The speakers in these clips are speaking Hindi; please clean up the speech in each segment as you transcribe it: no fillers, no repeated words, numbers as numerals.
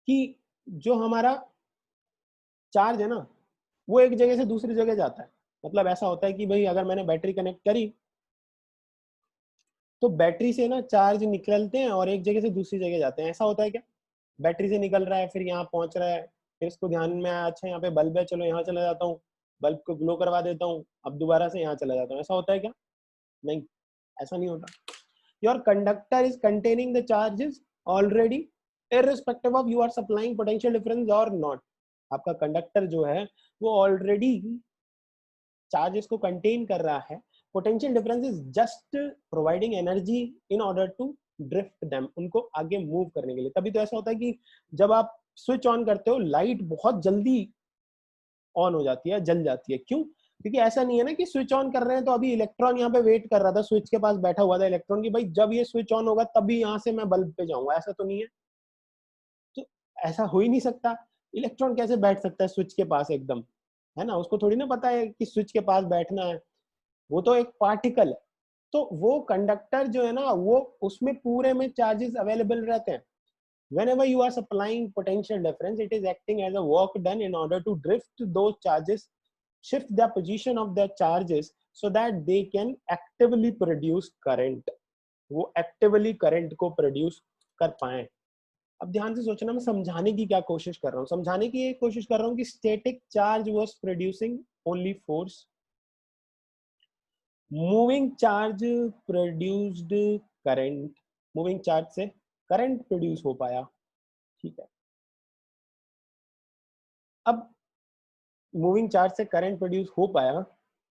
कि जो हमारा चार्ज है ना, वो एक जगह से दूसरी जगह जाता है। मतलब ऐसा होता है कि भाई अगर मैंने बैटरी कनेक्ट करी, तो बैटरी से ना चार्ज निकलते हैं और एक जगह से दूसरी जगह जाते हैं। ऐसा होता है क्या? बैटरी से निकल रहा है, फिर यहाँ पहुंच रहा है, फिर इसको ध्यान में आया, अच्छा यहाँ पे बल्ब है, चलो यहाँ चला जाता हूँ, बल्ब को ग्लो करवा देता हूँ, अब दोबारा से यहाँ चला जाता हूँ। ऐसा होता है क्या? नहीं, ऐसा नहीं होता। Your conductor is containing the charges already, irrespective of you are supplying potential difference or not। आपका कंडक्टर जो है वो ऑलरेडी चार्जेस को कंटेन कर रहा है। Potential difference is just providing energy in order to drift them, उनको आगे मूव करने के लिए। तभी तो ऐसा होता है कि जब आप स्विच ऑन करते हो, लाइट बहुत जल्दी ऑन हो जाती है, जल जाती है। क्यों? क्योंकि ऐसा नहीं है ना कि स्विच ऑन कर रहे हैं तो अभी इलेक्ट्रॉन यहाँ पे वेट कर रहा था, स्विच के पास बैठा हुआ था इलेक्ट्रॉन, की भाई जब ये स्विच ऑन होगा तभी यहाँ से मैं बल्ब पे जाऊंगा। ऐसा तो नहीं है। तो ऐसा हो ही नहीं सकता। इलेक्ट्रॉन कैसे बैठ सकता है स्विच के पास एकदम, है ना? उसको थोड़ी ना पता है कि स्विच के पास बैठना है, वो तो एक पार्टिकल है। तो वो कंडक्टर जो है ना, वो उसमें पूरे में चार्जेस अवेलेबल रहते हैं। whenever you are supplying potential difference, it is acting as a work done in order to drift those charges, shift the position of the charges so that they can actively produce current। वो actively current को produce कर पाए। अब ध्यान से सोचना, मैं समझाने की क्या कोशिश कर रहा हूँ। समझाने की ये कोशिश कर रहा हूँ कि static charge was producing only force, moving charge produced current, moving charge से करंट प्रोड्यूस हो पाया। ठीक है, अब मूविंग चार्ज से करंट प्रोड्यूस हो पाया,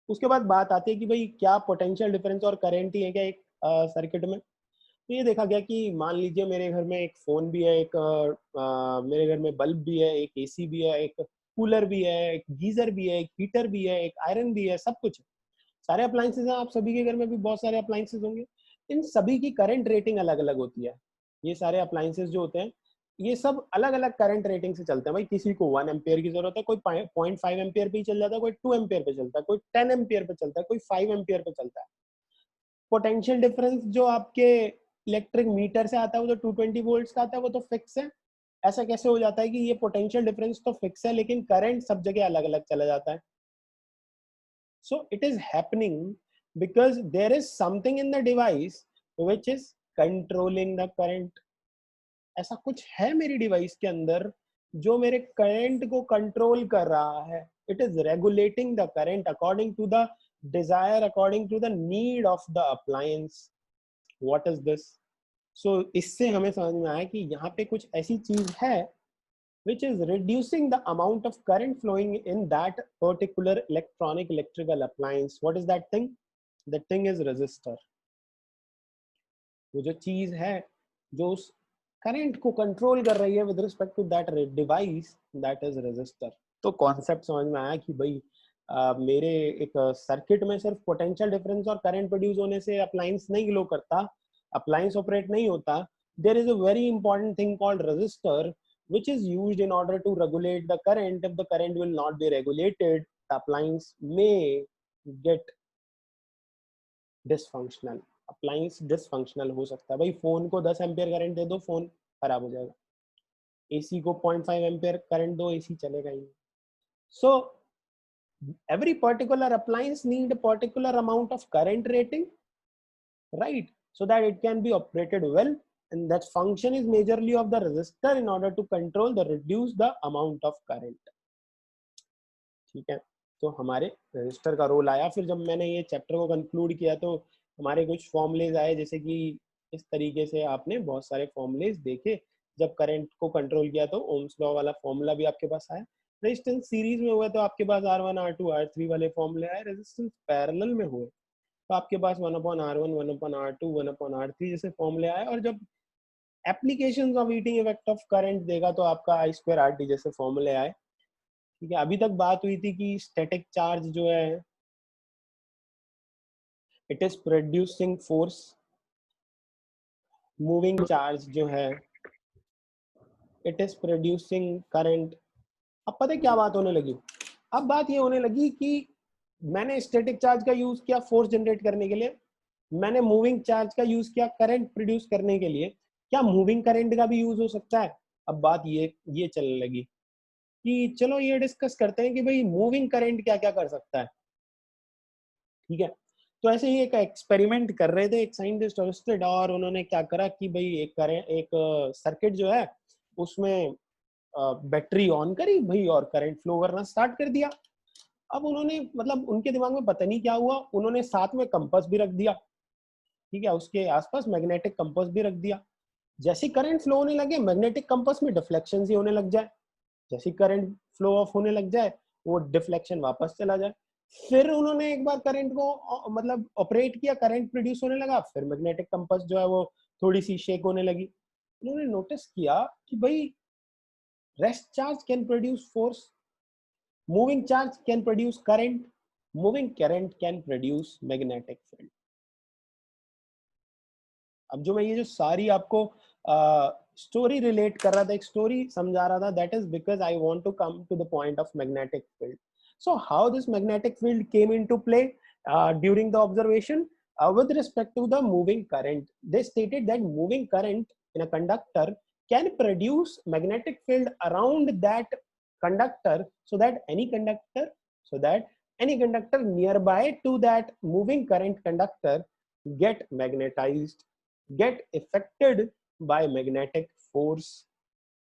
उसके बाद बात आती है कि भाई क्या पोटेंशियल डिफरेंस और करंट ही है क्या एक सर्किट में? तो ये देखा गया कि मान लीजिए मेरे घर में एक फोन भी है, एक मेरे घर में बल्ब भी है, एक एसी भी है, एक कूलर भी है, एक गीजर भी है, एक हीटर भी है, एक आयरन भी है, सब कुछ है। सारे अप्लायंसेज हैं, आप सभी के घर में भी बहुत सारे अप्लायंसेज होंगे। इन सभी की करंट रेटिंग अलग अलग होती है। ये सारे अप्लायंसेज जो होते हैं, ये सब अलग अलग करंट रेटिंग से चलते हैं। भाई किसी को 1 एम्पियर की जरूरत है, कोई 0.5 एम्पियर पे ही चल जाता है, कोई 2 एम्पियर पे चलता है, कोई 10 एम्पियर पे चलता है, कोई 5 एम्पियर पे चलता है। पोटेंशियल डिफरेंस जो आपके इलेक्ट्रिक मीटर से आता है वो तो 220 वोल्ट्स का आता है, वो तो फिक्स है। ऐसा कैसे हो जाता है कि ये पोटेंशियल डिफरेंस तो फिक्स है लेकिन करंट सब जगह अलग अलग चला जाता है? So it is happening because there is something in the device which is controlling the current। ऐसा कुछ है मेरी डिवाइस के अंदर जो मेरे करंट को कंट्रोल कर रहा है। It is regulating the current according to the desire, according to the need of the appliance. What is this? So इससे हमें समझ में आया कि यहाँ पे कुछ ऐसी चीज है which is reducing the amount of current flowing in that particular electrical appliance। What is that thing? That thing is resistor। वो जो चीज है जो उस करंट को कंट्रोल कर रही है with respect to that device, that is resistor. तो कॉन्सेप्ट समझ में आया कि भाई मेरे एक सर्किट में सिर्फ पोटेंशियल डिफरेंस और करंट प्रोड्यूस होने से अप्लायंस नहीं ग्लो करता, अप्लायंस ऑपरेट नहीं होता। There is a very important thing called resistor which is used in order to regulate the current। If the current will not be regulated, the appliance may get dysfunctional। Appliance dysfunctional हो सकता है। भाई फोन को 10 एम्पियर करंट दे दो, फोन खराब हो जाएगा। एसी को 0.5 एम्पियर करंट दो, एसी चलेगा ही नहीं। सो every particular appliance need a particular amount of current rating, right? So that it can be operated well, and that function is majorly of the resistor in order to control the reduce the amount of current। ठीक है, तो हमारे रजिस्टर का रोल आया। फिर जब मैंने ये चैप्टर को कंक्लूड किया तो हमारे कुछ फॉर्मूलेज आए, जैसे कि इस तरीके से आपने बहुत सारे फॉर्मूलेज देखे। जब करंट को कंट्रोल किया तो ओम्स लॉ वाला फॉर्मूला भी आपके पास आया। रेजिस्टेंस सीरीज में हुआ तो आपके पास R1 R2 R3 वाले फॉर्मूले आए। रेजिस्टेंस पैरेलल में हुए तो आपके पास 1/R1 1/R2 1/R3 जैसे फॉर्मूले आए। और जब applications of heating effect of current देगा तो आपका I2RT जैसे फॉर्मूले आए। ठीक है, अभी तक बात हुई थी कि स्टैटिक चार्ज जो है it is producing force, moving charge जो है इट इज प्रोड्यूसिंग करंट। अब पता है क्या बात होने लगी? अब बात ये होने लगी कि मैंने स्टैटिक चार्ज का यूज किया फोर्स जनरेट करने के लिए, मैंने मूविंग चार्ज का यूज किया करंट प्रोड्यूस करने के लिए। क्या मूविंग करंट का भी यूज हो सकता है? अब बात ये चलने लगी कि चलो ये डिस्कस करते हैं कि भाई मूविंग करंट क्या क्या कर सकता है। ठीक है, तो ऐसे ही एक एक्सपेरिमेंट कर रहे थे एक साइंटिस्ट और उन्होंने क्या करा कि भाई एक सर्किट जो है उसमें बैटरी ऑन करी भाई और करंट फ्लो करना स्टार्ट कर दिया। अब उन्होंने मतलब उनके दिमाग में पता नहीं क्या हुआ, उन्होंने साथ में कंपास भी रख दिया। ठीक है, उसके आसपास मैग्नेटिक कंपास भी रख दिया। जैसे करंट फ्लो होने लगे मैग्नेटिक कंपास में डिफ्लेक्शन ही होने लग जाए, जैसे करंट फ्लो ऑफ होने लग जाए वो डिफ्लेक्शन वापस चला जाए। फिर उन्होंने एक बार करंट को मतलब ऑपरेट किया, करंट प्रोड्यूस होने लगा, फिर मैग्नेटिक कंपास जो है वो थोड़ी सी शेक होने लगी। उन्होंने नोटिस किया कि भाई rest charge can produce force, moving charge can produce current, moving current can produce magnetic field. अब जो मैं ये जो सारी आपको स्टोरी रिलेट कर रहा था, एक स्टोरी समझा रहा था, that is because I want to come to the point of magnetic field. So how this magnetic field came into play during the observation with respect to the moving current? They stated that moving current in a conductor can produce magnetic field around that conductor, so that any conductor nearby to that moving current conductor get magnetized, get affected by magnetic force.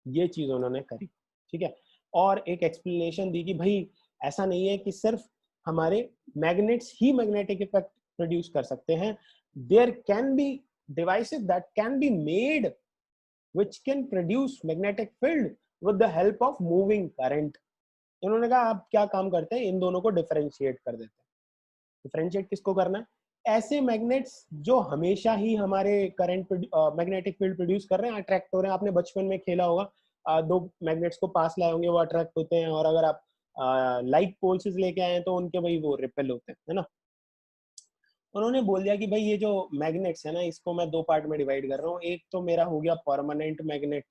ये चीज उन्होंने करी. ठीक है, और एक एक्सप्लेनेशन दी कि भाई ऐसा नहीं है कि सिर्फ हमारे मैग्नेट्स ही मैग्नेटिक इफेक्ट प्रोड्यूस कर सकते हैं, there can be devices that can be made which can produce magnetic field with the help of moving current. इन्होंने कहा आप क्या काम करते हैं, इन दोनों को डिफरेंशिएट कर देते हैं. डिफरेंशिएट किसको करना है? ऐसे मैग्नेट्स जो हमेशा ही हमारे करंट मैग्नेटिक फील्ड प्रोड्यूस कर रहे हैं, अट्रैक्ट हो रहे हैं. आपने बचपन में खेला होगा, दो मैग्नेट्स को पास लाए होंगे, वो अट्रैक्ट होते हैं, और अगर आप लाइक पोल्सेस लेके आए हैं तो उनके भाई वो रिपेल होते हैं, है ना. उन्होंने बोल दिया कि भाई ये जो मैग्नेट्स है ना, इसको मैं दो पार्ट में डिवाइड कर रहा हूँ. एक तो मेरा हो गया परमानेंट मैग्नेट,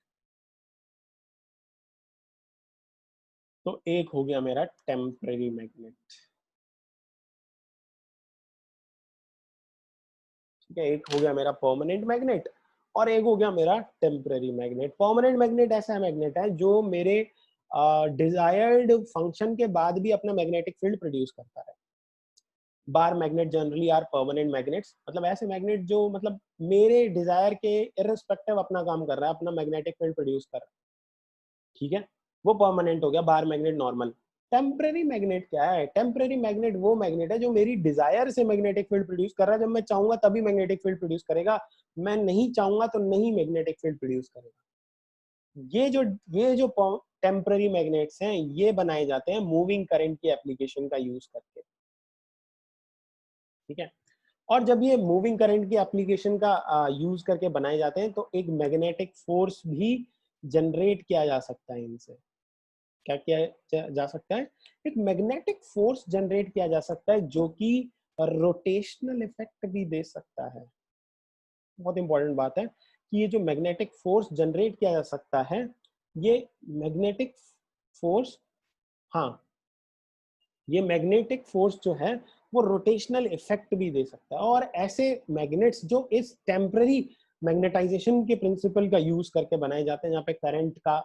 तो एक हो गया मेरा टेम्परेरी मैग्नेट. ठीक है, एक हो गया मेरा परमानेंट मैग्नेट और एक हो गया मेरा टेम्परेरी मैग्नेट. परमानेंट मैग्नेट ऐसा मैग्नेट है जो मेरे डिजायर्ड फंक्शन के बाद भी अपना मैग्नेटिक फील्ड प्रोड्यूस करता है. Bar magnet generally are permanent magnets, मतलब ऐसे मैग्नेट जो मतलब मेरे डिजायर के इररिस्पेक्टिव अपना काम कर रहा है, अपना मैग्नेटिक फील्ड प्रोड्यूस कर रहा है. ठीक है, वो परमानेंट हो गया bar magnet normal. Temporary magnet क्या है? टेम्परेरी मैग्नेट वो मैग्नेट है जो मेरी डिजायर से मैग्नेटिक फील्ड प्रोड्यूस कर रहा है. जब मैं चाहूंगा तभी मैग्नेटिक फील्ड प्रोड्यूस करेगा, मैं नहीं चाहूंगा तो नहीं मैग्नेटिक फील्ड प्रोड्यूस करेगा. ये जो टेम्परेरी मैग्नेट्स हैं, ये बनाए जाते हैं मूविंग करंट की एप्लीकेशन का यूज करके. ठीक है, और जब ये मूविंग करंट की एप्लीकेशन का यूज करके बनाए जाते हैं तो एक मैग्नेटिक फोर्स भी जनरेट किया जा सकता है इनसे. क्या किया जा सकता है? एक मैग्नेटिक फोर्स जनरेट किया जा सकता है जो कि रोटेशनल इफेक्ट भी दे सकता है. बहुत इंपॉर्टेंट बात है कि ये जो मैग्नेटिक फोर्स जनरेट किया जा सकता है, ये मैग्नेटिक फोर्स, हाँ, ये मैग्नेटिक फोर्स जो है वो रोटेशनल इफेक्ट भी दे सकता है. और ऐसे मैग्नेट्स जो इस टेम्पररी मैग्नेटाइजेशन के प्रिंसिपल का यूज करके बनाए जाते हैं, जहाँ पे करंट का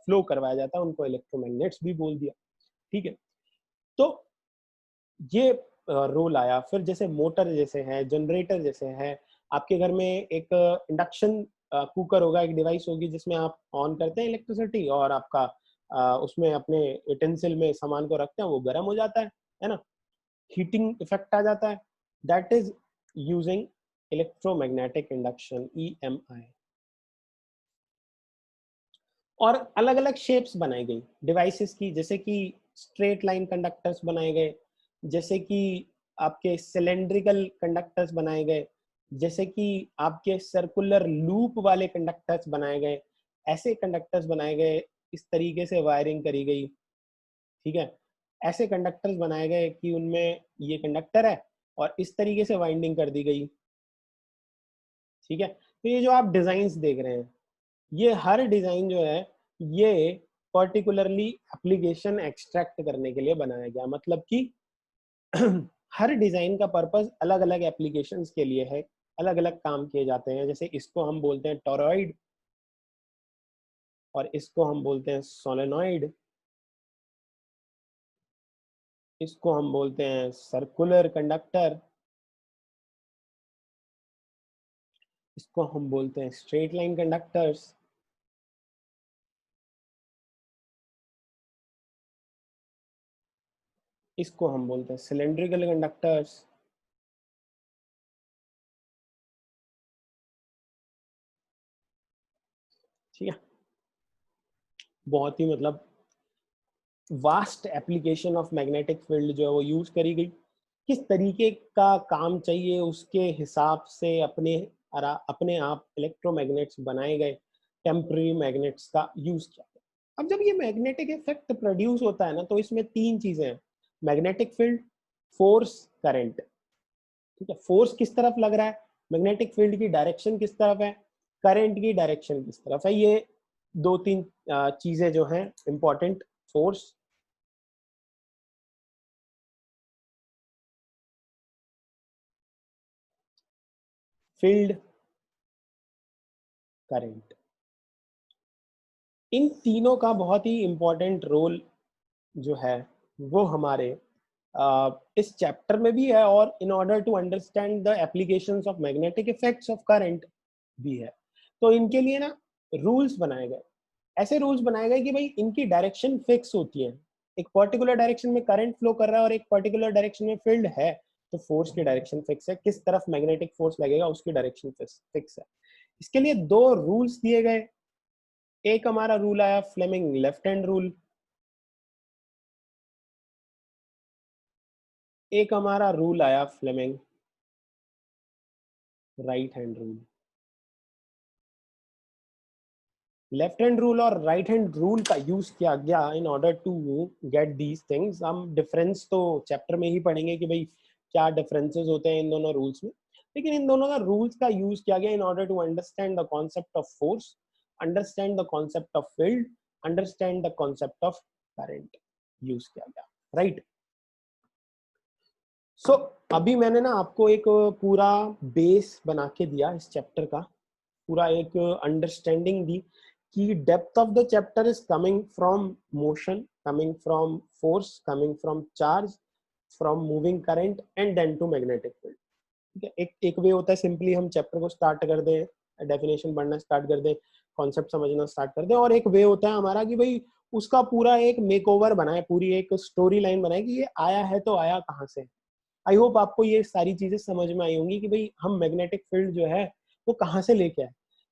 फ्लो करवाया जाता है, उनको इलेक्ट्रोमैग्नेट्स भी बोल दिया. ठीक है, तो ये रोल आया. फिर जैसे मोटर जैसे है, जनरेटर जैसे है, आपके घर में एक इंडक्शन कुकर होगा, एक डिवाइस होगी जिसमें आप ऑन करते हैं इलेक्ट्रिसिटी और आपका उसमें अपने यूटेंसिल में सामान को रखते हैं, वो गर्म हो जाता है ना. हीटिंग इफेक्ट आ जाता है. That is using electromagnetic induction, EMI. और अलग अलग शेप्स बनाई गई डिवाइसेस की, जैसे कि स्ट्रेट लाइन कंडक्टर्स बनाए गए, जैसे कि आपके सिलेंड्रिकल कंडक्टर्स बनाए गए, जैसे कि आपके सर्कुलर लूप वाले कंडक्टर्स बनाए गए. ऐसे कंडक्टर्स बनाए गए, इस तरीके से वायरिंग करी गई. ठीक है, ऐसे कंडक्टर्स बनाए गए कि उनमें ये कंडक्टर है और इस तरीके से वाइंडिंग कर दी गई. ठीक है, तो ये जो आप डिजाइन देख रहे हैं, ये हर डिजाइन जो है ये पर्टिकुलरली एप्लीकेशन एक्सट्रैक्ट करने के लिए बनाया गया. मतलब कि हर डिजाइन का पर्पस अलग अलग एप्लीकेशंस के लिए है, अलग अलग काम किए जाते हैं. जैसे इसको हम बोलते हैं टॉरॉइड, और इसको हम बोलते हैं सोलेनॉइड, इसको हम बोलते हैं सर्कुलर कंडक्टर, इसको हम बोलते हैं स्ट्रेट लाइन कंडक्टर्स, इसको हम बोलते हैं सिलेंड्रिकल कंडक्टर्स। ठीक है, बहुत ही मतलब vast application of magnetic field जो है वो यूज करी गई। किस तरीके का काम चाहिए उसके हिसाब से अपने आप इलेक्ट्रोमैग्नेट्स बनाए गए, टेम्पररी मैग्नेट्स का यूज किया गया। अब जब ये मैग्नेटिक इफेक्ट प्रोड्यूस होता है ना, तो इसमें तीन चीजें हैं, मैग्नेटिक फील्ड, फोर्स, करंट। ठीक है, फोर्स किस तरफ लग रहा है, मैग्नेटिक फील्ड की डायरेक्शन किस तरफ है, करंट की डायरेक्शन किस तरफ है, ये दो तीन चीजें जो हैं इंपॉर्टेंट, फोर्स, फील्ड, करंट, इन तीनों का बहुत ही इंपॉर्टेंट रोल जो है वो हमारे इस चैप्टर में भी है, और in order to understand the applications of magnetic effects of current भी है। तो इनके लिए ना रूल्स बनाए गए, ऐसे रूल्स बनाए गए कि भाई इनकी डायरेक्शन फिक्स होती है, एक पर्टिकुलर डायरेक्शन में करंट फ्लो कर रहा है और एक पर्टिकुलर डायरेक्शन में फील्ड है, तो फोर्स की डायरेक्शन फिक्स है, किस तरफ मैग्नेटिक फोर्स लगेगा उसकी डायरेक्शन फिक्स है। इसके लिए दो रूल्स दिए गए, एक हमारा रूल आया फ्लेमिंग लेफ्ट हैंड रूल, एक हमारा रूल आया Fleming right hand rule. Left hand rule और राइट हैंड रूल का यूज किया गया in order to get these things. हम डिफरेंस तो चैप्टर में ही पढ़ेंगे कि भाई क्या डिफरेंसेस होते हैं इन दोनों रूल्स में, लेकिन इन दोनों का रूल्स का यूज किया गया in order to understand the concept of force, understand the concept of field, understand the concept of current, use किया गया, राइट। सो अभी मैंने ना आपको एक पूरा बेस बना के दिया इस चैप्टर का, पूरा एक अंडरस्टैंडिंग दी कि depth of the chapter is coming from motion, coming from force, coming from charge, from moving current and then to magnetic field. ठीक है, एक वे होता है सिंपली हम चैप्टर को स्टार्ट कर दें, डेफिनेशन पढ़ना स्टार्ट कर दें, कॉन्सेप्ट समझना स्टार्ट कर दें, और एक वे होता है हमारा कि भाई उसका पूरा एक मेकओवर बनाए, पूरी एक स्टोरी लाइन बनाए कि ये आया है तो आया कहाँ से। आई होप आपको ये सारी चीजें समझ में आई होंगी कि भाई हम मैग्नेटिक फील्ड जो है वो कहाँ से लेके आए,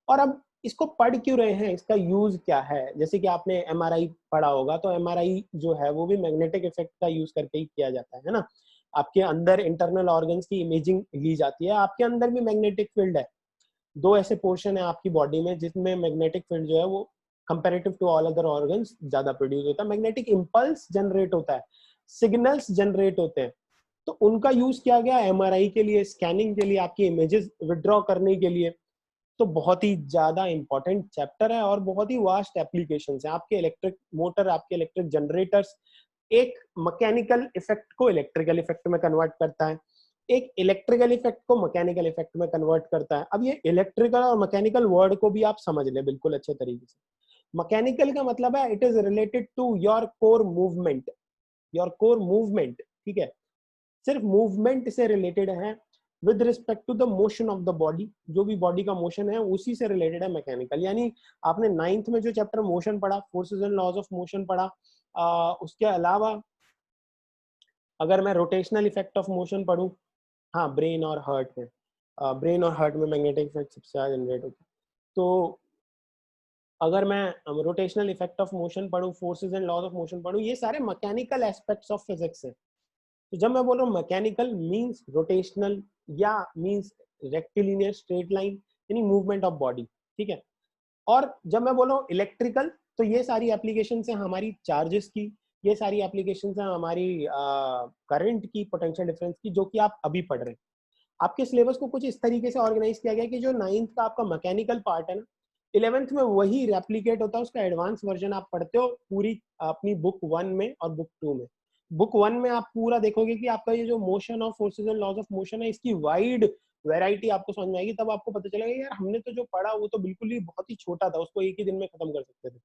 और अब इसको पढ़ क्यों रहे हैं, इसका यूज क्या है। जैसे कि आपने एमआरआई पढ़ा होगा, तो एमआरआई जो है वो भी मैग्नेटिक इफेक्ट का यूज करके ही किया जाता है ना। आपके अंदर इंटरनल ऑर्गन्स की इमेजिंग ली जाती है, आपके अंदर भी मैग्नेटिक फील्ड है, दो ऐसे पोर्शन है आपकी बॉडी में जिसमें मैग्नेटिक फील्ड जो है वो comparative to all other organs ज्यादा प्रोड्यूस होता है, मैग्नेटिक इंपल्स जनरेट होता है, सिग्नल्स जनरेट होते हैं, तो उनका यूज किया गया एमआरआई के लिए, स्कैनिंग के लिए, आपकी इमेजेस विड्रॉ करने के लिए। तो बहुत ही ज्यादा इंपॉर्टेंट चैप्टर है और बहुत ही वास्ट एप्लीकेशंस है। आपके इलेक्ट्रिक मोटर, आपके इलेक्ट्रिक जनरेटर्स एक मैकेनिकल इफेक्ट को इलेक्ट्रिकल इफेक्ट में कन्वर्ट करता है, एक इलेक्ट्रिकल इफेक्ट को मैकेनिकल इफेक्ट में कन्वर्ट करता है। अब ये इलेक्ट्रिकल और मैकेनिकल वर्ड को भी आप समझ लें बिल्कुल अच्छे तरीके से। मैकेनिकल का मतलब है it is related to your core movement, your core movement, ठीक है, सिर्फ मूवमेंट से रिलेटेड है, with respect to the motion of the body, जो भी बॉडी का मोशन है उसी से रिलेटेड है मैकेनिकल। यानी आपने 9th में जो चैप्टर मोशन पढ़ा, forces and laws of motion पढ़ा, उसके अलावा अगर मैं रोटेशनल इफेक्ट ऑफ मोशन पढ़ूं, हाँ ब्रेन और हार्ट में, ब्रेन और हार्ट में मैग्नेटिक इफेक्ट सबसे ज्यादा जनरेट होता है। तो अगर मैं रोटेशनल इफेक्ट ऑफ मोशन पढ़ूं, forces and laws of motion पढ़ूं, ये सारे मैकेनिकल एस्पेक्ट्स ऑफ फिजिक्स है। तो जब मैं बोल रहा हूँ मैकेनिकल मींस रोटेशनल या मींस रेक्टिलिनियर स्ट्रेट लाइन, यानी मूवमेंट ऑफ बॉडी, ठीक है। और जब मैं बोल रहा हूँ इलेक्ट्रिकल, तो ये सारी एप्लीकेशन है हमारी चार्जेस की, ये सारी एप्लीकेशन है हमारी करंट की, पोटेंशियल डिफरेंस की, जो कि आप अभी पढ़ रहे हैं। आपके सिलेबस को कुछ इस तरीके से ऑर्गेनाइज किया गया कि जो 9th का आपका मैकेनिकल पार्ट है ना, 11th में वही रेप्लीकेट होता है, उसका एडवांस वर्जन आप पढ़ते हो पूरी अपनी बुक 1 में और बुक 2 में। बुक 1 में आप पूरा देखोगे कि आपका ये जो motion of forces and laws of motion है, इसकी वाइड वैरायटी आपको समझ में आएगी, तब आपको पता चलेगा यार हमने तो जो पढ़ा वो तो बिल्कुल ही बहुत ही छोटा था, उसको एक ही दिन में खत्म कर सकते थे।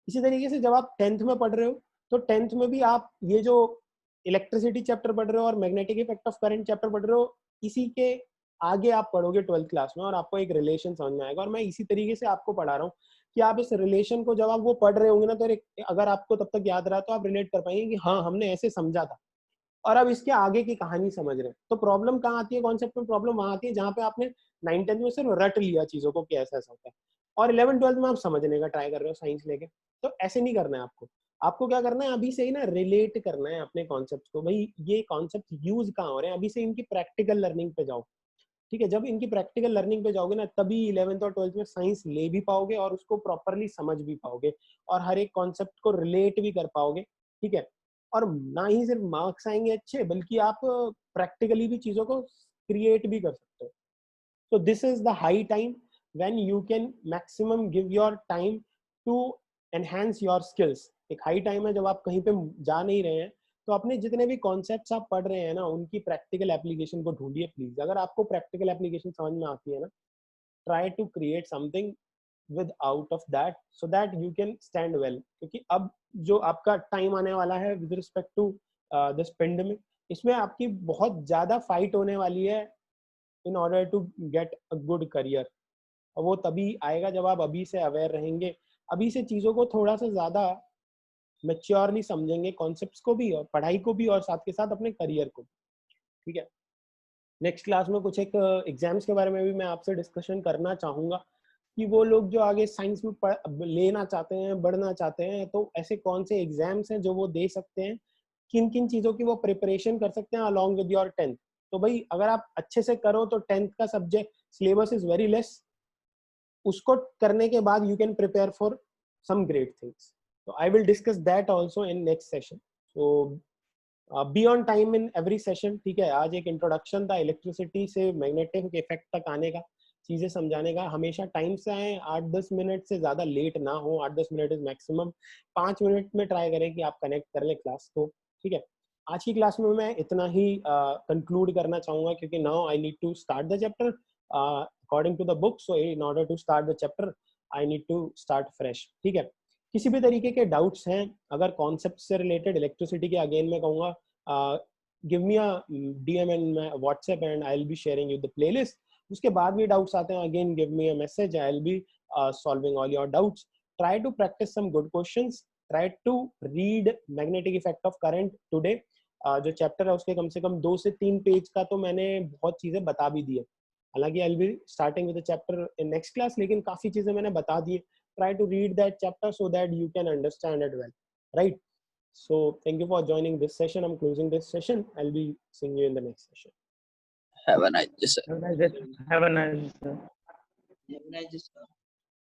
इसी तरीके से जब आप 10th में पढ़ रहे हो तो 10th में भी आप ये जो इलेक्ट्रिसिटी चैप्टर पढ़ रहे हो और magnetic effect of current chapter पढ़ रहे हो, इसी के आगे आप पढ़ोगे 12th क्लास में और आपको एक रिलेशन समझ में आएगा। और मैं इसी तरीके से आपको पढ़ा रहा हूँ कि आप इस रिलेशन को जब आप वो पढ़ रहे होंगे ना, तो अगर आपको तब तक याद रहा तो आप रिलेट कर पाएंगे कि हाँ हमने ऐसे समझा था और अब इसके आगे की कहानी समझ रहे हैं। तो प्रॉब्लम कहाँ आती है कॉन्सेप्ट में? प्रॉब्लम वहां आती है जहाँ पे आपने 9th-10th में सिर्फ रट लिया चीजों को कि ऐसा ऐसा होता है, और 11th-12th में आप समझने का ट्राई कर रहे हो साइंस लेके। तो ऐसे नहीं करना है आपको। आपको क्या करना है, अभी से ही ना रिलेट करना है अपने कॉन्सेप्ट को। भाई ये कॉन्सेप्ट यूज कहाँ हो रहे हैं, अभी से इनकी प्रैक्टिकल लर्निंग पे जाओ। ठीक है, जब इनकी प्रैक्टिकल लर्निंग पे जाओगे ना, तभी 11th और 12th में साइंस ले भी पाओगे और उसको प्रॉपरली समझ भी पाओगे और हर एक कॉन्सेप्ट को रिलेट भी कर पाओगे। ठीक है, और ना ही सिर्फ मार्क्स आएंगे अच्छे, बल्कि आप प्रैक्टिकली भी चीजों को क्रिएट भी कर सकते हो। So this is the high time when you can maximum give your time to enhance your skills. एक हाई टाइम है जब आप कहीं पे जा नहीं रहे हैं, तो अपने जितने भी कॉन्सेप्ट्स आप पढ़ रहे हैं ना, उनकी प्रैक्टिकल एप्लीकेशन को ढूंढिए प्लीज। अगर आपको प्रैक्टिकल एप्लीकेशन समझ में आती है ना, try to create something with out of that so that you can stand well. क्योंकि अब जो आपका टाइम आने वाला है with respect to this pandemic, इसमें आपकी बहुत ज्यादा फाइट होने वाली है in order to get a good career. और वो तभी आएगा जब आप अभी से अवेयर रहेंगे, अभी से चीज़ों को थोड़ा सा ज़्यादा मैच्योरली समझेंगे, कॉन्सेप्ट्स को भी और पढ़ाई को भी और साथ के साथ अपने करियर को। ठीक है, नेक्स्ट क्लास में कुछ एक एग्जाम्स के बारे में भी मैं आपसे डिस्कशन करना चाहूँगा कि वो लोग जो आगे साइंस में लेना चाहते हैं, बढ़ना चाहते हैं, तो ऐसे कौन से एग्जाम्स हैं जो वो दे सकते हैं, किन किन चीज़ों की वो प्रिपरेशन कर सकते हैं अलॉन्ग विद योर 10th। तो भाई अगर आप अच्छे से करो तो 10th का subject syllabus is very less, उसको करने के बाद you can prepare for some great things. तो I will discuss that also in next session. So be on time in every session. ठीक है, आज एक इंट्रोडक्शन था इलेक्ट्रिसिटी से मैग्नेटिक इफेक्ट तक आने का, चीजें समझाने का। हमेशा टाइम से आए, 8-10 मिनट से ज्यादा लेट ना हो, 8-10 मिनट इज मैक्सिमम। 5 मिनट में ट्राई करें कि आप कनेक्ट कर लें क्लास को। ठीक है, आज की क्लास में मैं इतना ही कंक्लूड करना चाहूंगा, क्योंकि now I need to start the chapter according to the book. So in order to start the chapter I need to start fresh. ठीक है, किसी भी तरीके के डाउट्स हैं अगर कॉन्सेप्ट से रिलेटेड, इलेक्ट्रिसिटी के, अगेन मैं कहूँगा give me a DM in WhatsApp and I will be sharing you the playlist. उसके बाद भी डाउट्स आते हैं, again give me a message, I will be solving all your doubts. Try to practice some good questions, try to read magnetic effect of current today. जो चैप्टर है उसके कम से कम 2 से 3 पेज का तो मैंने बहुत चीजें बता भी दी है। हालांकि आई will be starting with the chapter in next class, लेकिन काफी चीजें मैंने बता दी है। Try to read that chapter so that you can understand it well, right? So thank you for joining this session. I'm closing this session. I'll be seeing you in the next session. Have a nice day, sir. Have a nice day. Have a nice day. Have a nice day, sir.